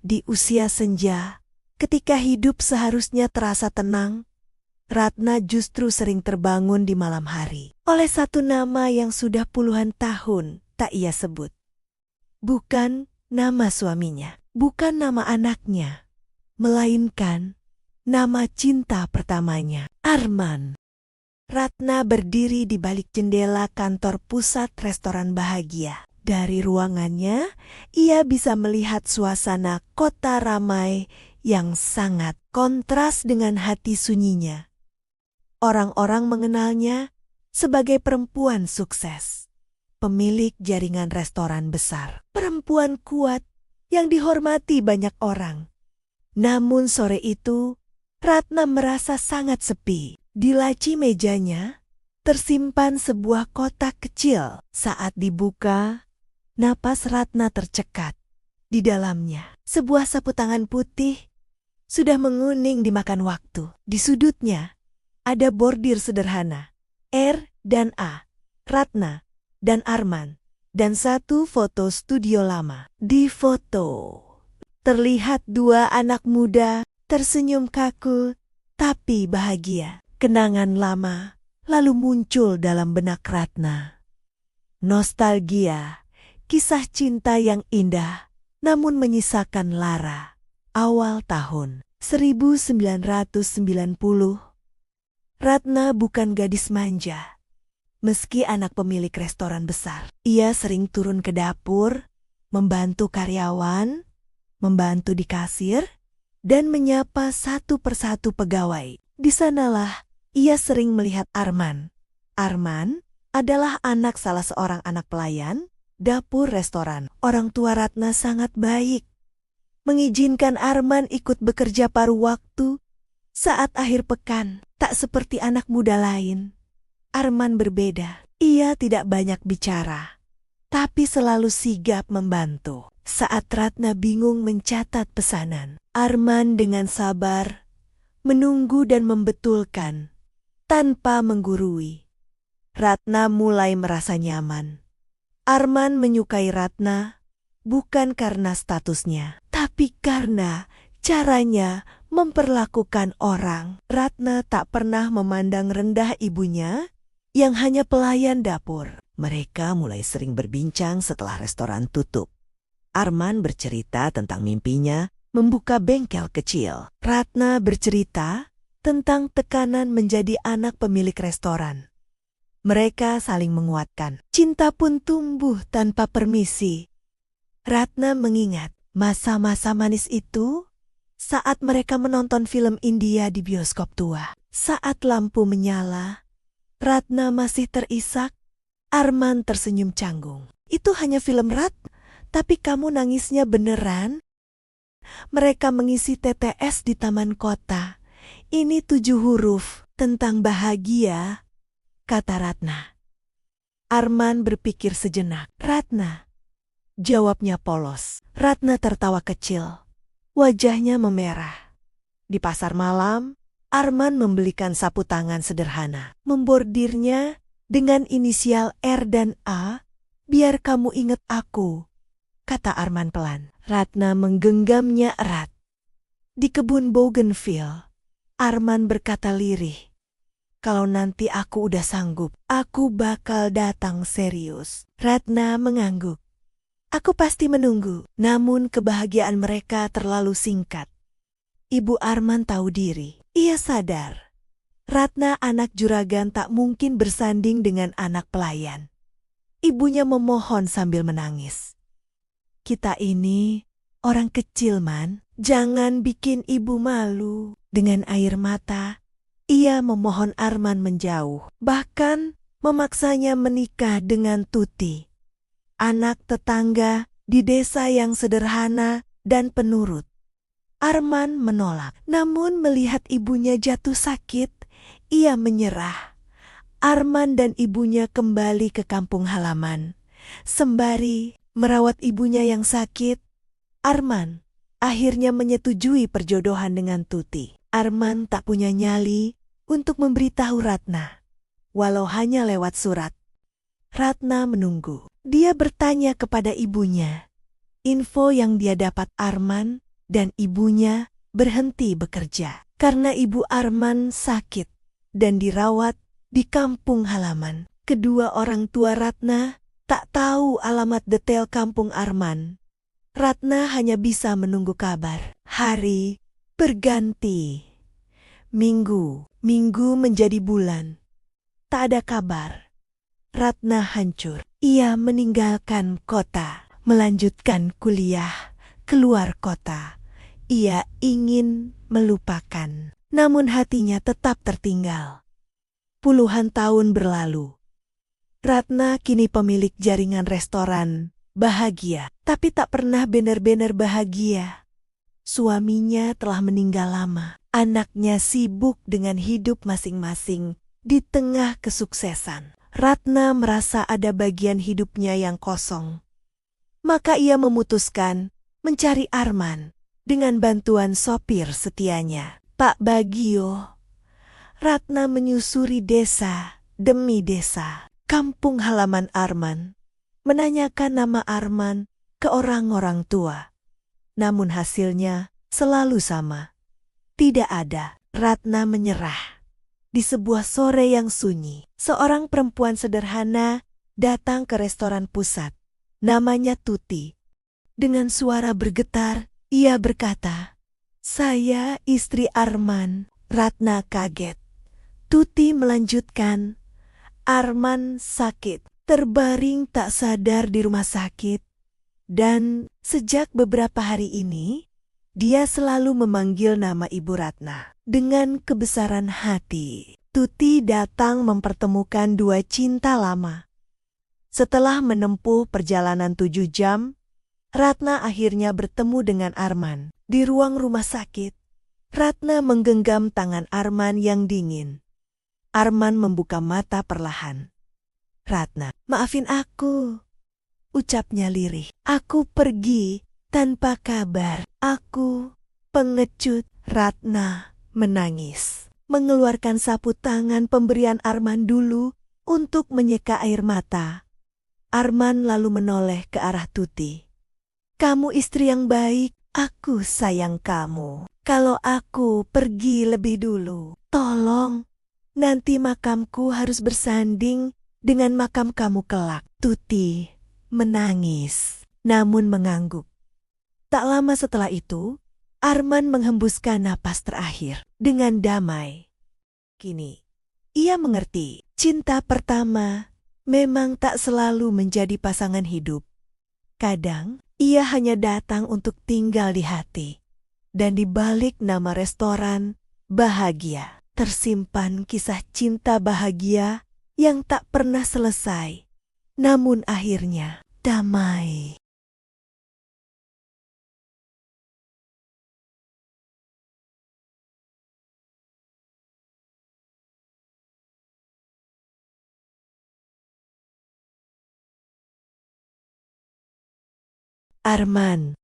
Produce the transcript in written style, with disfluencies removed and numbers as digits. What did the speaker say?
Di usia senja, ketika hidup seharusnya terasa tenang, Ratna justru sering terbangun di malam hari oleh satu nama yang sudah puluhan tahun tak ia sebut. Bukan nama suaminya, bukan nama anaknya, melainkan nama cinta pertamanya, Arman. Ratna berdiri di balik jendela kantor pusat restoran Bahagia. Dari ruangannya, ia bisa melihat suasana kota ramai yang sangat kontras dengan hati sunyinya. Orang-orang mengenalnya sebagai perempuan sukses, pemilik jaringan restoran besar, perempuan kuat yang dihormati banyak orang. Namun sore itu, Ratna merasa sangat sepi. Di laci mejanya tersimpan sebuah kotak kecil. Saat dibuka, napas Ratna tercekat. Di dalamnya, sebuah sapu tangan putih sudah menguning dimakan waktu. Di sudutnya, ada bordir sederhana, R dan A, Ratna dan Arman, dan satu foto studio lama. Di foto, terlihat dua anak muda tersenyum kaku tapi bahagia. Kenangan lama lalu muncul dalam benak Ratna. Nostalgia, kisah cinta yang indah namun menyisakan lara. Awal tahun 1990, Ratna bukan gadis manja. Meski anak pemilik restoran besar, ia sering turun ke dapur, membantu karyawan, membantu di kasir, dan menyapa satu persatu pegawai. Di sanalah ia sering melihat Arman. Arman adalah anak salah seorang anak pelayan dapur restoran. Orang tua Ratna sangat baik, mengizinkan Arman ikut bekerja paruh waktu saat akhir pekan. Tak seperti anak muda lain, Arman berbeda. Ia tidak banyak bicara, tapi selalu sigap membantu. Saat Ratna bingung mencatat pesanan, Arman dengan sabar menunggu dan membetulkan tanpa menggurui. Ratna mulai merasa nyaman. Arman menyukai Ratna bukan karena statusnya, tapi karena caranya memperlakukan orang. Ratna tak pernah memandang rendah ibunya yang hanya pelayan dapur. Mereka mulai sering berbincang setelah restoran tutup. Arman bercerita tentang mimpinya membuka bengkel kecil. Ratna bercerita tentang tekanan menjadi anak pemilik restoran. Mereka saling menguatkan. Cinta pun tumbuh tanpa permisi. Ratna mengingat masa-masa manis itu saat mereka menonton film India di bioskop tua. Saat lampu menyala, Ratna masih terisak. Arman tersenyum canggung. Itu hanya film, Rat, tapi kamu nangisnya beneran? Mereka mengisi TTS di taman kota. Ini 7 huruf tentang bahagia, kata Ratna. Arman berpikir sejenak. Ratna, jawabnya polos. Ratna tertawa kecil. Wajahnya memerah. Di pasar malam, Arman membelikan sapu tangan sederhana. Membordirnya dengan inisial R dan A, biar kamu ingat aku, kata Arman pelan. Ratna menggenggamnya erat. Di kebun bougainville, Arman berkata lirih, kalau nanti aku udah sanggup, aku bakal datang serius. Ratna mengangguk. Aku pasti menunggu. Namun kebahagiaan mereka terlalu singkat. Ibu Arman tahu diri. Ia sadar Ratna anak juragan tak mungkin bersanding dengan anak pelayan. Ibunya memohon sambil menangis. Kita ini orang kecil, Man. Jangan bikin ibu malu. Dengan air mata, ia memohon Arman menjauh. Bahkan memaksanya menikah dengan Tuti, anak tetangga di desa yang sederhana dan penurut. Arman menolak, namun melihat ibunya jatuh sakit, ia menyerah. Arman dan ibunya kembali ke kampung halaman. Sembari merawat ibunya yang sakit, Arman akhirnya menyetujui perjodohan dengan Tuti. Arman tak punya nyali untuk memberitahu Ratna, walau hanya lewat surat. Ratna menunggu. Dia bertanya kepada ibunya. Info yang dia dapat Arman dan ibunya berhenti bekerja karena ibu Arman sakit dan dirawat di kampung halaman. Kedua orang tua Ratna tak tahu alamat detail kampung Arman. Ratna hanya bisa menunggu kabar. Hari berganti. Minggu menjadi bulan. Tak ada kabar. Ratna hancur. Ia meninggalkan kota, melanjutkan kuliah, keluar kota. Ia ingin melupakan, namun hatinya tetap tertinggal. Puluhan tahun berlalu. Ratna kini pemilik jaringan restoran, bahagia, tapi tak pernah benar-benar bahagia. Suaminya telah meninggal lama. Anaknya sibuk dengan hidup masing-masing di tengah kesuksesan. Ratna merasa ada bagian hidupnya yang kosong. Maka ia memutuskan mencari Arman dengan bantuan sopir setianya, Pak Bagio. Ratna menyusuri desa demi desa, kampung halaman Arman, menanyakan nama Arman ke orang-orang tua. Namun hasilnya selalu sama. Tidak ada. Ratna menyerah. Di sebuah sore yang sunyi, seorang perempuan sederhana datang ke restoran pusat. Namanya Tuti. Dengan suara bergetar, ia berkata, "Saya istri Arman." Ratna kaget. Tuti melanjutkan, "Arman sakit, terbaring tak sadar di rumah sakit. Dan sejak beberapa hari ini, dia selalu memanggil nama Ibu Ratna." Dengan kebesaran hati, Tuti datang mempertemukan dua cinta lama. Setelah menempuh perjalanan 7 jam, Ratna akhirnya bertemu dengan Arman. Di ruang rumah sakit, Ratna menggenggam tangan Arman yang dingin. Arman membuka mata perlahan. "Ratna, maafin aku," ucapnya lirih. "Aku pergi tanpa kabar. Aku pengecut." Ratna menangis, mengeluarkan sapu tangan pemberian Arman dulu untuk menyeka air mata. Arman lalu menoleh ke arah Tuti. "Kamu istri yang baik, aku sayang kamu. Kalau aku pergi lebih dulu, tolong, nanti makamku harus bersanding dengan makam kamu kelak." Tuti menangis, namun mengangguk. Tak lama setelah itu, Arman menghembuskan napas terakhir dengan damai. Kini, ia mengerti, cinta pertama memang tak selalu menjadi pasangan hidup. Kadang, ia hanya datang untuk tinggal di hati. Dan di balik nama restoran, bahagia, tersimpan kisah cinta bahagia yang tak pernah selesai, namun akhirnya damai. Arman